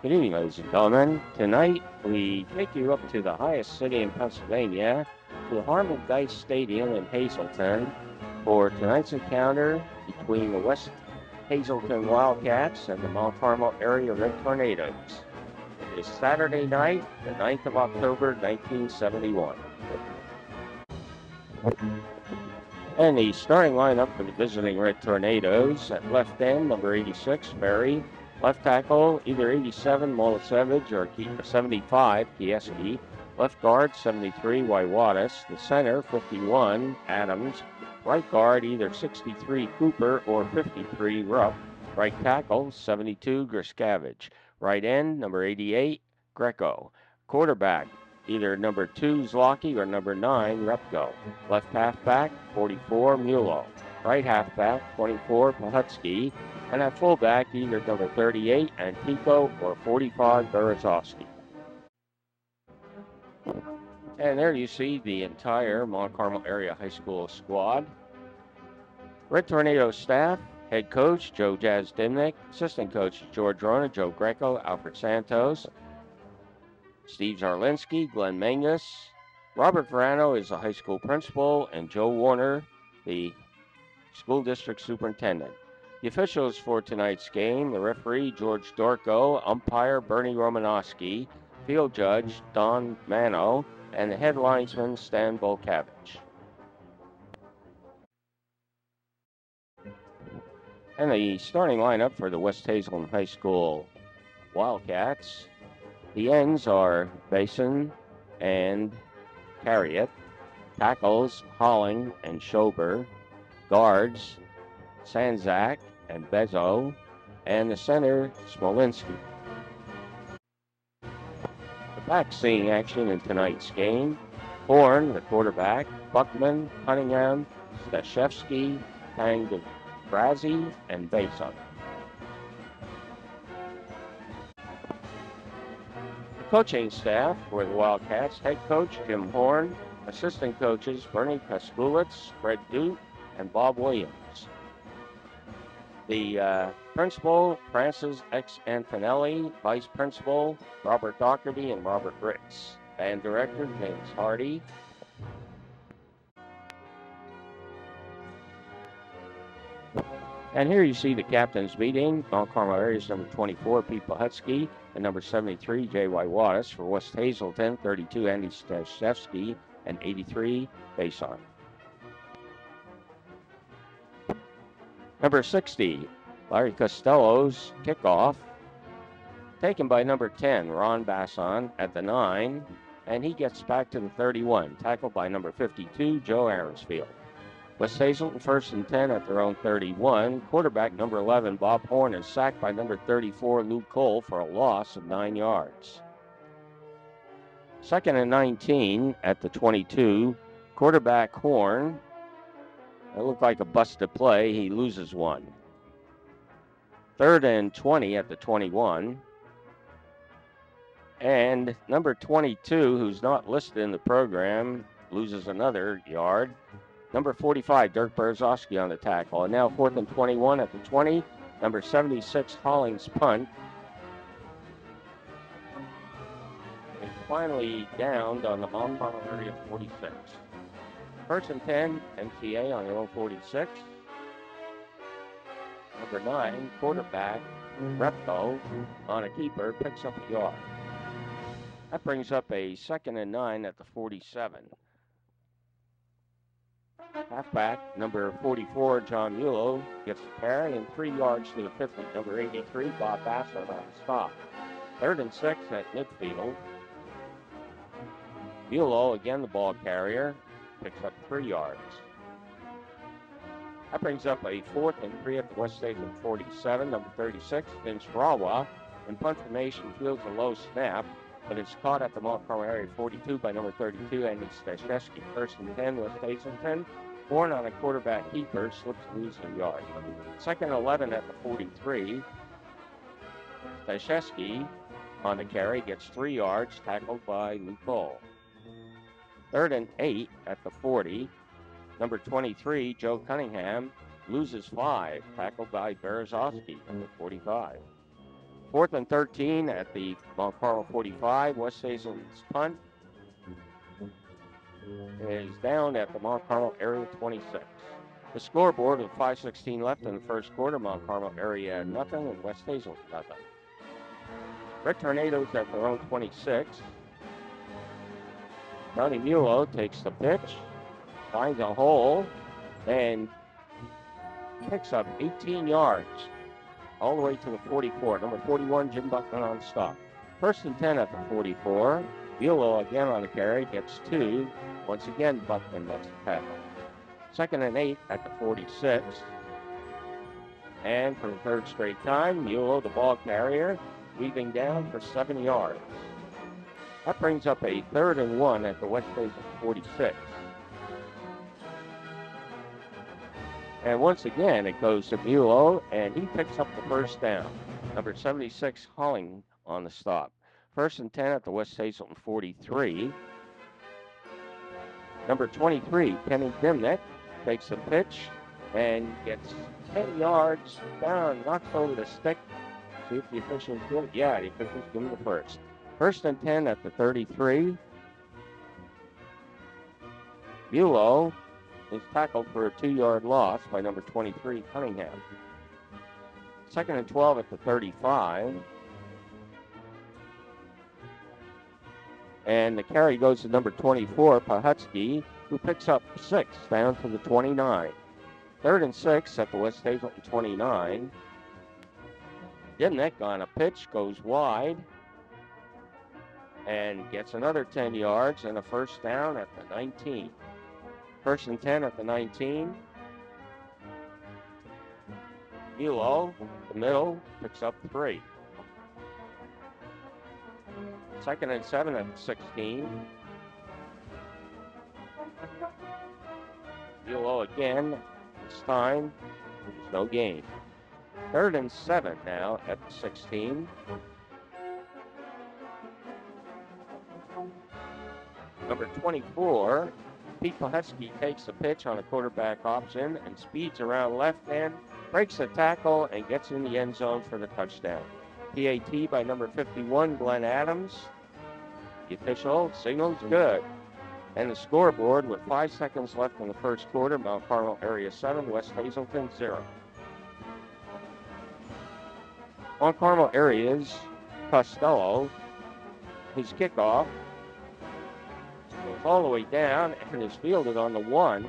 Good evening, ladies and gentlemen. Tonight, we take you up to the highest city in Pennsylvania, to the Harmon Dice Stadium in Hazleton, for tonight's encounter between the West Hazleton Wildcats and the Mount Carmel area Red Tornadoes. It is Saturday night, the 9th of October, 1971. And the starting lineup for the visiting Red Tornadoes: at left end, number 86, Berry. Left tackle, either 87, Molosevich, or 75, Kieski. Left guard, 73, Waiwatis. The center, 51, Adams. Right guard, either 63, Cooper, or 53, Rupp. Right tackle, 72, Griskavage. Right end, number 88, Greco. Quarterback, either number 2, Zlocky, or number 9, Repko. Left halfback, 44, Mulo. Right halfback, 24, Pahutsky. And at fullback, either number 38, Antico, or 45, Berezovsky. And there you see the entire Mount Carmel area high school squad. Red Tornado staff: head coach Joe Jazz Dimnick, assistant coach George Rona, Joe Greco, Alfred Santos, Steve Zarlinski, Glenn Mangus. Robert Verano is the high school principal, and Joe Warner, the school district superintendent. The officials for tonight's game: the referee George Dorko, umpire Bernie Romanowski, field judge Don Mano, and the head linesman Stan Volkavich. And the starting lineup for the West Hazleton High School Wildcats: the ends are Basin and Carriot, tackles Holling and Schober, guards Sanzak and Bezo, and the center, Smolinski. The backs seeing action in tonight's game: Horn, the quarterback, Buckman, Cunningham, Stashevsky, Tang DeBrazzi, and Bason. The coaching staff for the Wildcats: head coach Jim Horn, assistant coaches Bernie Paskulitz, Fred Duke, and Bob Williams. The principal, Francis X. Antonelli. Vice principal, Robert Dockerty and Robert Ritz. Band director, James Hardy. And here you see the captain's meeting. Mount Carmel area's number 24, Pete Pahutsky, and number 73, J.Y. Wattis. For West Hazleton, 32, Andy Stashevsky, and 83, Bason. Number 60, Larry Costello's kickoff, taken by number 10, Ron Basson, at the 9, and he gets back to the 31, tackled by number 52, Joe Aronsfield. West Hazleton first and 10 at their own 31. Quarterback number 11, Bob Horn, is sacked by number 34, Luke Cole, for a loss of 9 yards. Second and 19 at the 22. Quarterback Horn, it looked like a busted play. He loses one. Third and 20 at the 21. And number 22, who's not listed in the program, loses another yard. Number 45, Dirk Berezovsky, on the tackle. And now fourth and 21 at the 20. Number 76, Hollings punt. And finally downed on the Mount Carmel area 46. First and 10, MTA on their own 46. Number 9, quarterback, Repko, on a keeper, picks up a yard. That brings up a second and 9 at the 47. Halfback, number 44, John Mulo, gets the carry, and 3 yards to the 50. Number 83, Bob Bassett, on the stop. Third and 6 at midfield. Mulo, again the ball carrier, picks up 3 yards. That brings up a fourth and 3 at the West Hazleton 47. Number 36, Vince Rawa, in punt formation, fields a low snap, but it's caught at the Mount Carmel area 42 by number 32, Andy Stashevsky. First and 10, West Hazleton. Born on a quarterback keeper, slips loose a yard. Second and 11 at the 43. Stashevsky on the carry, gets 3 yards, tackled by Luke Cole. Third and 8 at the 40. Number 23, Joe Cunningham, loses 5, tackled by Berezovsky, number 45. 4th and 13 at the Mount Carmel 45. West Hazelton's punt is down at the Mount Carmel area 26. The scoreboard with 5:16 left in the first quarter. Mount Carmel area nothing and West Hazelton nothing. Red Tornadoes at their own 26. Tony Mulo takes the pitch, finds a hole, and picks up 18 yards all the way to the 44. Number 41, Jim Buckman on stop. 1st and 10 at the 44. Mulo again on the carry, gets 2. Once again, Buckman makes the tackle. 2nd and 8 at the 46. And for the 3rd straight time, Mulo, the ball carrier, weaving down for 7 yards. That brings up a 3rd and 1 at the West Hazelton 46. And once again, it goes to Mulo, and he picks up the 1st down. Number 76, Holling on the stop. 1st and 10 at the West Hazelton 43. Number 23, Kenny Dimnick, takes the pitch and gets 10 yards down, knocks over the stick. See if the officials give it. Yeah, the officials give him the 1st. 1st and 10 at the 33. Mulo is tackled for a 2-yard loss by number 23, Cunningham. 2nd and 12 at the 35. And the carry goes to number 24, Pahutsky, who picks up 6 down to the 29. 3rd and 6 at the West Hazelton 29. Dimnick on a pitch goes wide and gets another 10 yards and a 1st down at the 19. 1st and 10 at the 19. Mulo, the middle, picks up 3. 2nd and 7 at the 16. Mulo again. This time, there's no gain. 3rd and 7 now at the 16. Number 24, Pete Pahutsky takes the pitch on a quarterback option and speeds around left end, breaks the tackle, and gets in the end zone for the touchdown. PAT by number 51, Glenn Adams. The official signals good. And the scoreboard with 5 seconds left in the first quarter, Mount Carmel area 7, West Hazelton 0. Mount Carmel area's Costello, his kickoff goes all the way down and is fielded on the 1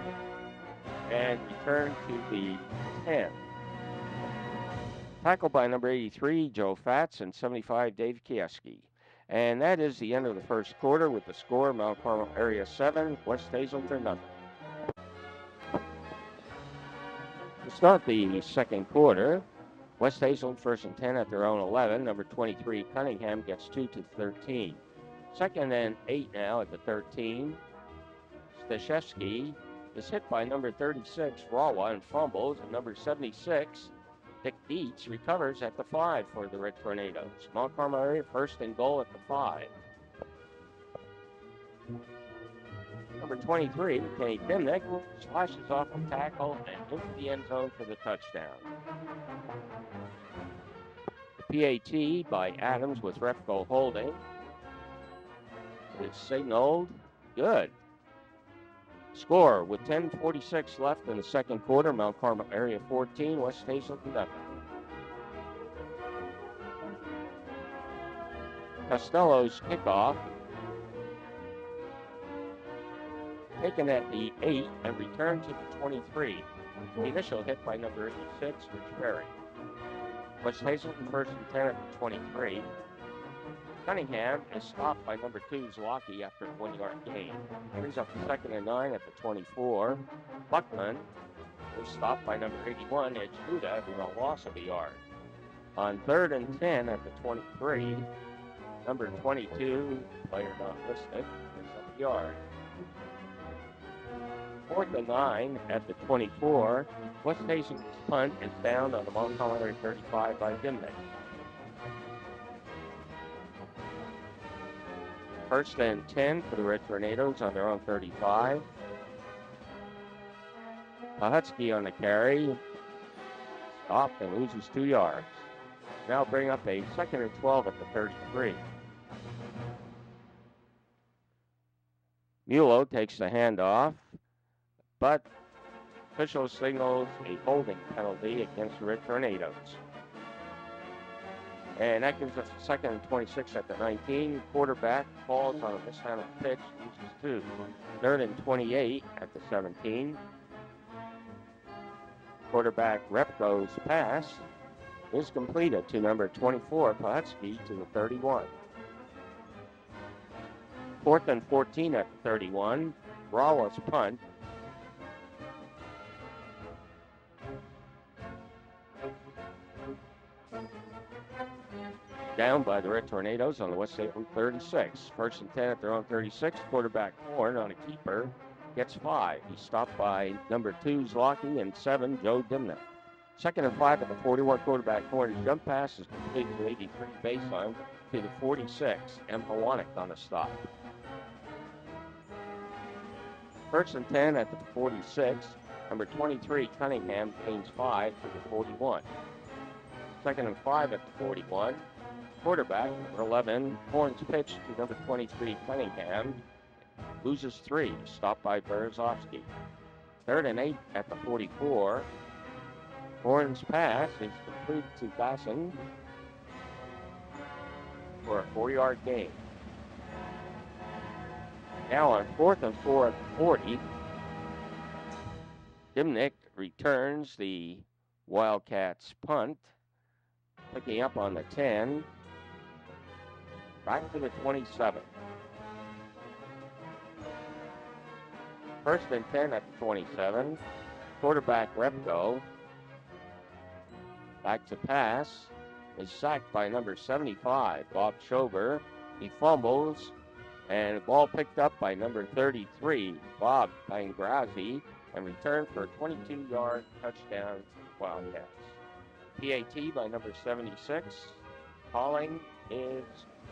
and returned to the 10. Tackled by number 83, Joe Fatz, and 75, Dave Kieski. And that is the end of the first quarter with the score, Mount Carmel area 7, West Hazelton nothing. To start the second quarter, West Hazelton 1st and 10 at their own 11. Number 23, Cunningham, gets 2 to 13. 2nd and 8 now at the 13. Stashevsky is hit by number 36, Rawa, and fumbles. And number 76, Dick Dietz, recovers at the 5 for the Red Tornadoes. Mount Carmel area 1st and goal at the 5. Number 23, Kenny Dimnick, slashes off a tackle and into the end zone for the touchdown. The PAT by Adams with ref goal holding is signaled good. Score with 10:46 left in the second quarter, Mount Carmel area 14, West Hazelton nothing. Costello's kickoff taken at the 8 and returned to the 23. The initial hit by number 86, Rich Perry. West Hazelton 1st and 10 at the 23. Cunningham is stopped by number 2, Zlocki, after a 1-yard gain. Brings up the 2nd and 9 at the 24. Buckman was stopped by number 81, Edge Huda, with a loss of a yard. On 3rd and 10 at the 23, number 22, player not listed, picks up a yard. 4th and 9 at the 24. West Hazelton's punt is down on the Mount Carmel area 35 by Dimnick. 1st and 10 for the Red Tornadoes on their own 35. Pahutsky on the carry. Stopped and loses 2 yards. Now bring up a 2nd and 12 at the 33. Mulo takes the handoff, but official signals a holding penalty against the Red Tornadoes. And that gives us a 2nd and 26 at the 19. Quarterback falls on a mishandled pitch, loses 2. 3rd and 28 at the 17. Quarterback Repko's pass is completed to number 24, Pahutsky, to the 31. 4th and 14 at the 31. Rawa's punt. Down by the Red Tornadoes on the West Hazleton 36. 1st and 10 at their own 36. Quarterback Horn on a keeper gets 5. He's stopped by number 2 Zlocky and 7 Joe Dimnick. 2nd and 5 at the 41. Quarterback Horn's jump pass is complete to 83 baseline to the 46. M. Hawanik on the stop. 1st and 10 at the 46. Number 23 Cunningham gains 5 to the 41. 2nd and 5 at the 41. Quarterback, number 11, Horn's pitch to number 23, Cunningham, loses 3, stopped by Berezovsky. 3rd and 8 at the 44. Horn's pass is complete to Basson for a 4-yard gain. Now on 4th and 4 at the 40, Dimnick returns the Wildcats punt, picking up on the 10. Back to the 27. 1st and 10 at the 27. Quarterback Repko. Back to pass. Is sacked by number 75, Bob Schober. He fumbles. And the ball picked up by number 33, Bob Pangrazi. And returned for a 22-yard touchdown to the Wildcats. PAT by number 76. Calling is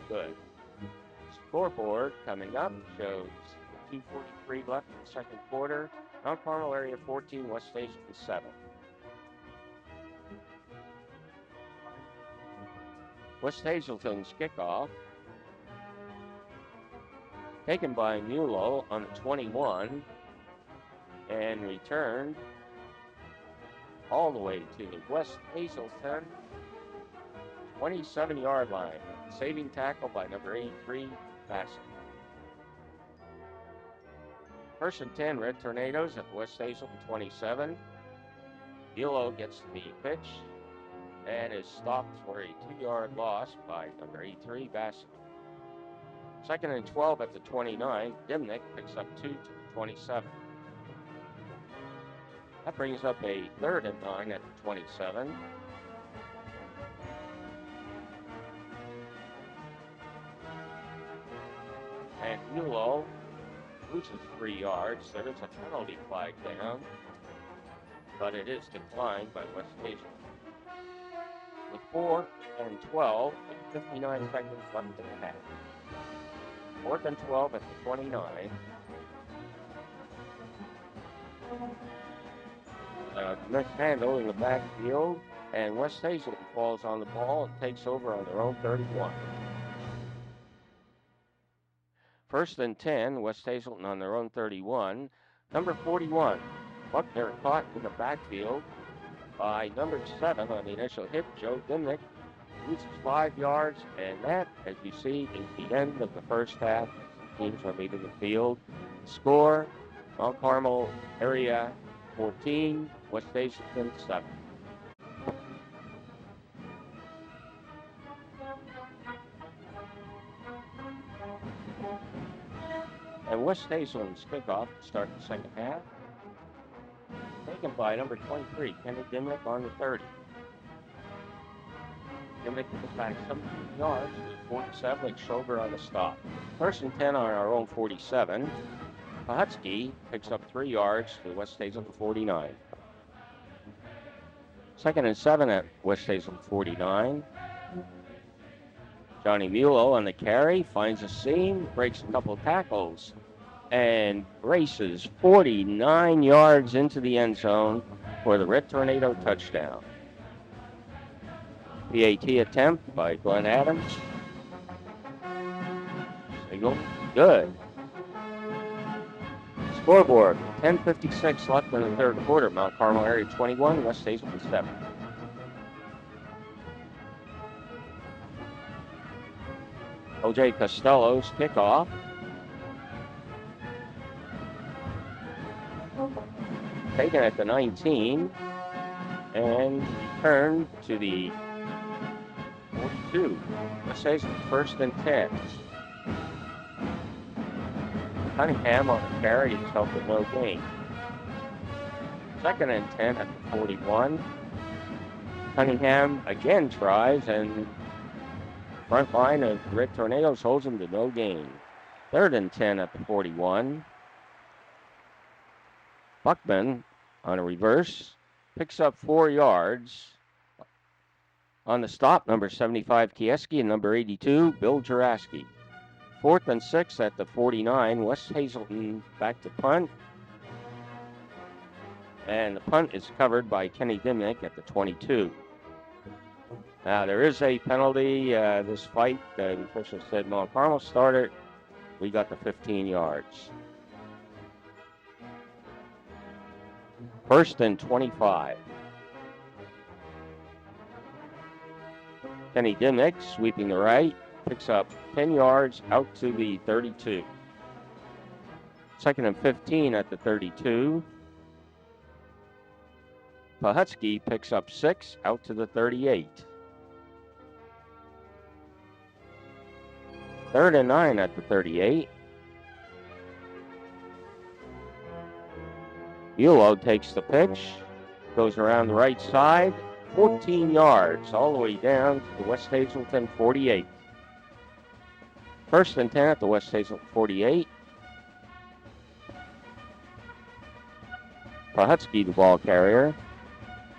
good. Scoreboard coming up shows 2:43 left in the 2nd quarter. Mount Carmel area 14, West Hazleton 7. West Hazleton's kickoff taken by Mulo on the 21 and returned all the way to the West Hazleton 27-yard line. Saving tackle by number 83, Bassett. 1st and 10, Red Tornadoes at the West Hazleton 27. Mulo gets the pitch and is stopped for a 2-yard loss by number 83, Bassett. 2nd and 12 at the 29. Dimnick picks up 2 to the 27. That brings up a 3rd and 9 at the 27. And Mulo loses 3 yards. There is a penalty flag down, but it is declined by West Hazleton. With 4th and 12, and 59 seconds left in the half. 4th and 12 at the 29. Mishandle in the backfield, and West Hazleton falls on the ball and takes over on their own 31. 1st and 10, West Hazleton on their own 31. Number 41, Buckner caught in the backfield by number 7 on the initial hit, Joe Dimnick. Loses 5 yards, and that, as you see, is the end of the first half. Teams are leaving the field. Score, Mount Carmel area 14, West Hazleton 7. And West Hazleton's kickoff to start the second half. Taken by number 23, Kenny Dimnick on the 30. Dimnick gets back 17 yards to 47 with Schober on the stop. 1st and 10 on our own 47. Pahutsky picks up 3 yards to West Hazleton 49. 2nd and 7 at West Hazleton 49. Johnny Mulo on the carry, finds a seam, breaks a couple tackles, and races 49 yards into the end zone for the Red Tornado touchdown. PAT attempt by Glenn Adams. Single. Good. Scoreboard, 10:56 left in the third quarter. Mount Carmel area 21, West Hazleton 7. O.J. Costello's kickoff. Taken at the 19 and returned to the 42. West Hazleton first and 10. Cunningham on the carry is held with no gain. Second and 10 at the 41. Cunningham again tries, and front line of Red Tornadoes holds him to no gain. Third and 10 at the 41. Buckman on a reverse picks up 4 yards. On the stop, number 75 Kieski and number 82 Bill Juraski. Fourth and 6 at the 49. West Hazleton back to punt. And the punt is covered by Kenny Dimnick at the 22. Now, there is a penalty. This fight, the official said Mount Carmel started. We got the 15 yards. First and 25. Kenny Dimnick sweeping the right. Picks up 10 yards out to the 32. Second and 15 at the 32. Pahutsky picks up 6 out to the 38. Third and 9 at the 38. Bulow takes the pitch, goes around the right side, 14 yards all the way down to the West Hazleton 48. First and 10 at the West Hazleton 48. Pahutsky, the ball carrier,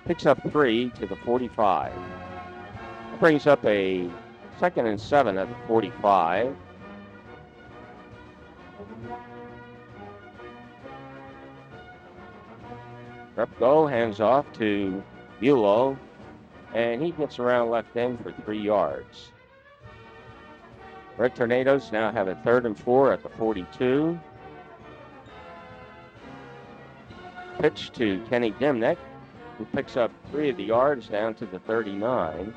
picks up 3 to the 45. Brings up a second and 7 at the 45. Repko hands off to Bulow, and he gets around left end for 3 yards. Red Tornadoes now have a third and 4 at the 42. Pitch to Kenny Dimnick, who picks up 3 of the yards down to the 39.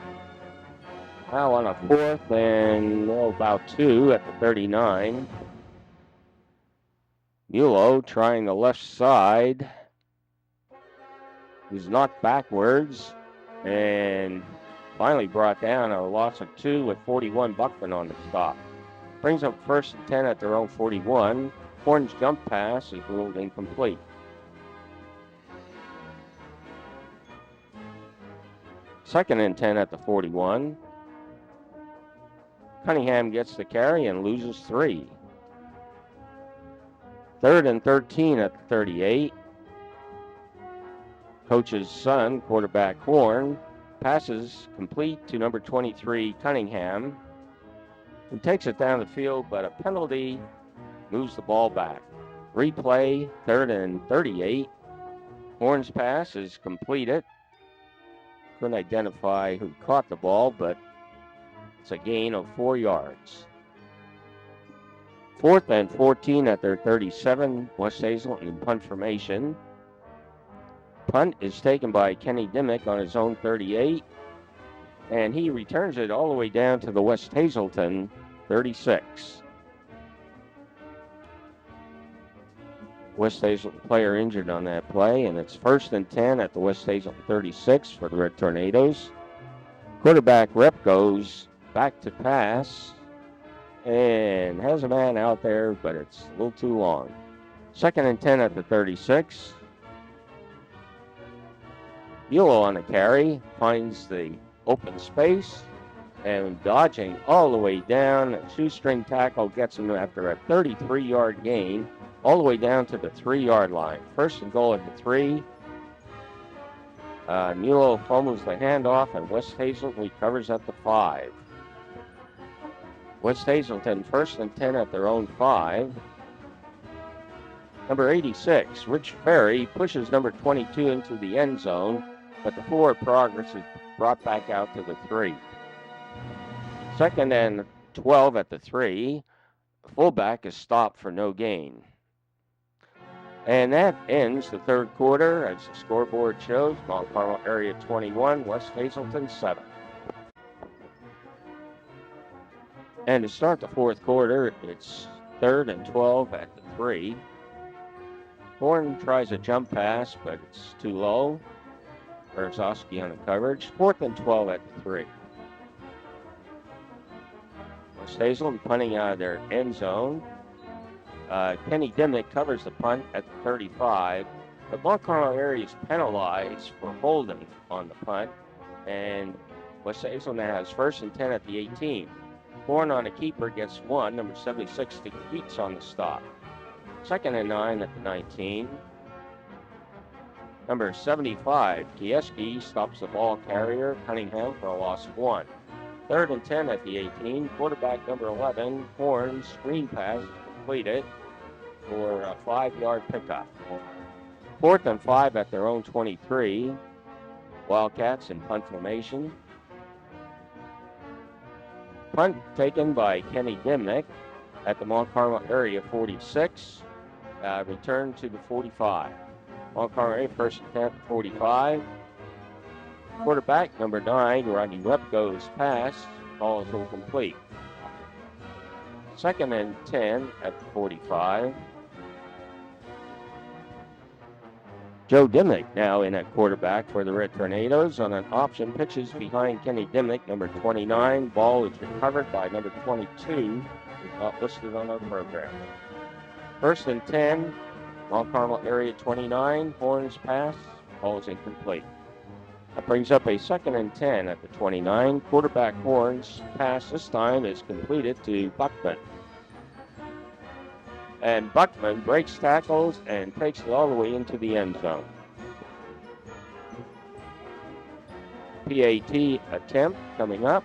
Now on a fourth and about 2 at the 39. Bulow trying the left side. He's knocked backwards and finally brought down a loss of 2 with 41 Buckman on the stop. Brings up first and 10 at their own 41. Horn's jump pass is ruled incomplete. Second and 10 at the 41. Cunningham gets the carry and loses 3. Third and 13 at the 38. Coach's son, quarterback Horn, passes complete to number 23, Cunningham, who takes it down the field, but a penalty moves the ball back. Replay, third and 38. Horn's pass is completed. Couldn't identify who caught the ball, but it's a gain of 4 yards. Fourth and 14 at their 37, West Hazleton in punt formation. Punt is taken by Kenny Dimmick on his own 38, and he returns it all the way down to the West Hazleton 36. West Hazleton player injured on that play, and it's first and 10 at the West Hazleton 36 for the Red Tornadoes. Quarterback Rep goes back to pass and has a man out there, but it's a little too long. Second and 10 at the 36. Bulow on the carry, finds the open space, and dodging all the way down. A shoestring tackle gets him after a 33-yard gain, all the way down to the 3-yard line. First and goal at the 3. Bulow fumbles the handoff, and West Hazleton recovers at the 5. West Hazleton first and 10 at their own 5. Number 86, Rich Ferry, pushes number 22 into the end zone, but the forward progress is brought back out to the 3. 2nd and 12 at the 3. Fullback is stopped for no gain. And that ends the third quarter as the scoreboard shows. Mount Carmel area 21, West Hazleton 7. And to start the fourth quarter, it's 3rd and 12 at the 3. Horn tries a jump pass, but it's too low. Berzowski on the coverage. 4th and 12 at the 3. West Hazleton punting out of their end zone. Kenny Dimnick covers the punt at the 35. But Mount Carmel area is penalized for holding on the punt. And West Hazleton has 1st and 10 at the 18. Horn on a keeper gets 1. Number 76 defeats on the stop. 2nd and 9 at the 19. Number 75, Kieski stops the ball carrier, Cunningham, for a loss of 1. 3rd and 10 at the 18. Quarterback number 11, Horn, screen pass completed for a 5-yard pickup. 4th and 5 at their own 23. Wildcats in punt formation. Punt taken by Kenny Dimnick at the Mount Carmel area 46. Return to the 45. Mount Carmel area 1st and 10 at the 45. Quarterback number 9, Rodney Repko's pass, ball is incomplete. 2nd and 10 at the 45. Joe Dimnick now in at quarterback for the Red Tornadoes on an option. Pitches behind Kenny Dimnick, number 29. Ball is recovered by number 22, who's not listed on our program. 1st and 10, Mount Carmel area 29. Horn's pass, ball is incomplete. That brings up a 2nd and 10 at the 29. Quarterback Horn's pass this time is completed to Buckman. And Buckman breaks tackles and takes it all the way into the end zone. PAT attempt coming up.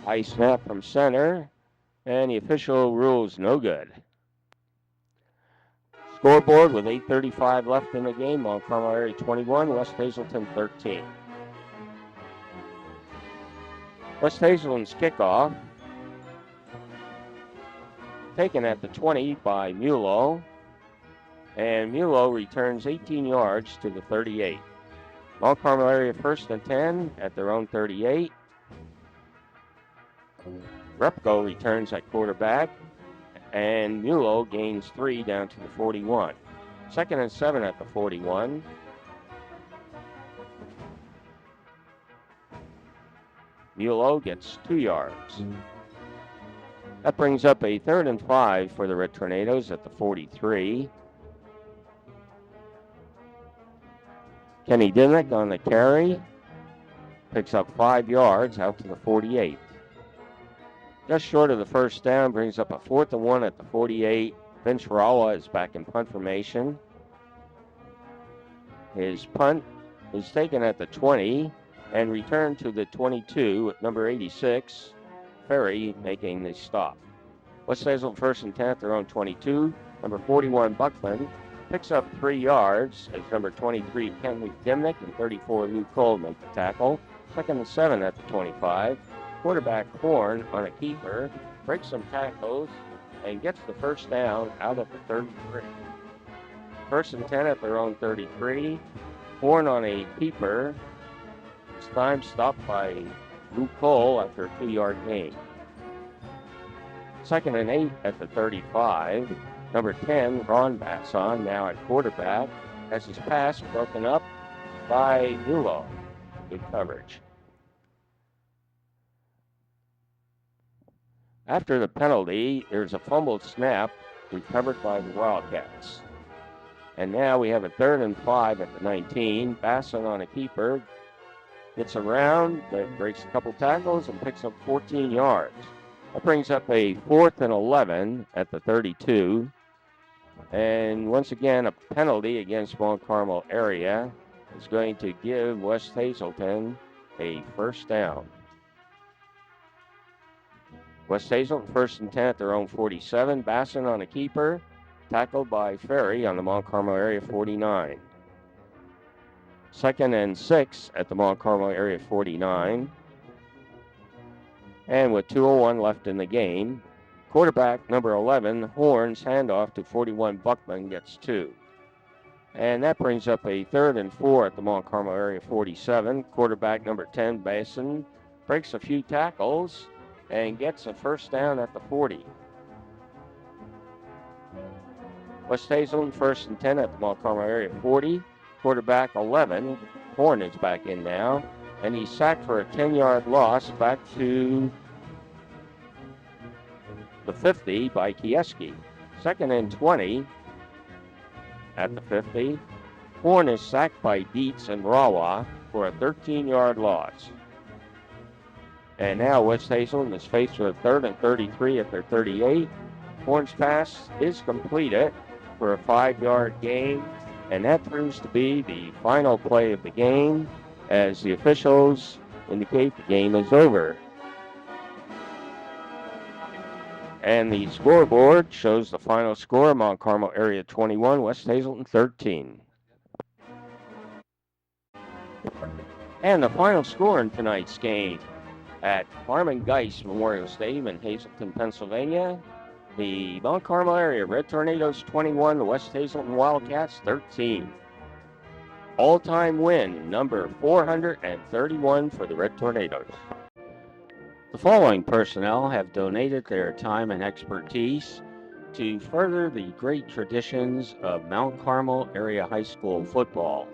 High snap from center, and the official rules no good. Scoreboard with 8:35 left in the game. Mount Carmel area 21, West Hazleton 13. West Hazleton's kickoff, taken at the 20 by Mulo, and Mulo returns 18 yards to the 38. Mount Carmel area 1st and 10 at their own 38. Repko returns at quarterback, and Mulo gains 3 down to the 41. 2nd and 7 at the 41. Mulo gets 2 yards. That brings up a 3rd and 5 for the Red Tornadoes at the 43. Kenny Dimnick on the carry. Picks up 5 yards out to the 48. Just short of the first down, brings up a 4th and 1 at the 48. Vince Rawa is back in punt formation. His punt is taken at the 20 and returned to the 22 with number 86, Ferry, making the stop. West Hazleton 1st and 10 at their own 22. Number 41, Buckman, picks up 3 yards as number 23, Kenny Dimnick, and 34, Luke Cole make the tackle. 2nd and 7 at the 25. Quarterback Horn on a keeper, breaks some tackles, and gets the first down out of the 33. 1st and 10 at their own 33. Horn on a keeper. This time stopped by Luke Cole after a 2-yard gain. 2nd and 8 at the 35. Number 10, Ron Basson, now at quarterback, has his pass broken up by Mulo. Good coverage. After the penalty, there's a fumbled snap recovered by the Wildcats. And now we have a 3rd and 5 at the 19. Basson on a keeper, gets around, breaks a couple tackles, and picks up 14 yards. That brings up a 4th and 11 at the 32. And once again, a penalty against Mount Carmel area is going to give West Hazleton a first down. West Hazleton 1st and 10 at their own 47. Basson on a keeper. tackled by Ferry on the Mount Carmel area 49. 2nd and 6 at the Mount Carmel area 49. And with 2:01 left in the game, quarterback number 11, Horns, handoff to 41 Buckman, gets 2. And that brings up a 3rd and 4 at the Mount Carmel area 47. Quarterback number 10, Basin, breaks a few tackles and gets a first down at the 40. West Hazleton 1st and 10 at the Mount Carmel area 40. Quarterback 11, Horn is back in now, and he's sacked for a 10-yard loss back to the 50 by Kieski. 2nd and 20 at the 50. Horn is sacked by Dietz and Rawa for a 13-yard loss. And now West Hazleton is faced with a 3rd and 33 at their 38. Horn's pass is completed for a 5-yard gain, and that proves to be the final play of the game as the officials indicate the game is over. And the scoreboard shows the final score: Mount Carmel area 21, West Hazleton 13. And the final score in tonight's game at Harmon Geist Memorial Stadium in Hazleton, Pennsylvania. The Mount Carmel area Red Tornadoes 21, the West Hazleton Wildcats 13. All-time win number 431 for the Red Tornadoes. The following personnel have donated their time and expertise to further the great traditions of Mount Carmel area high school football.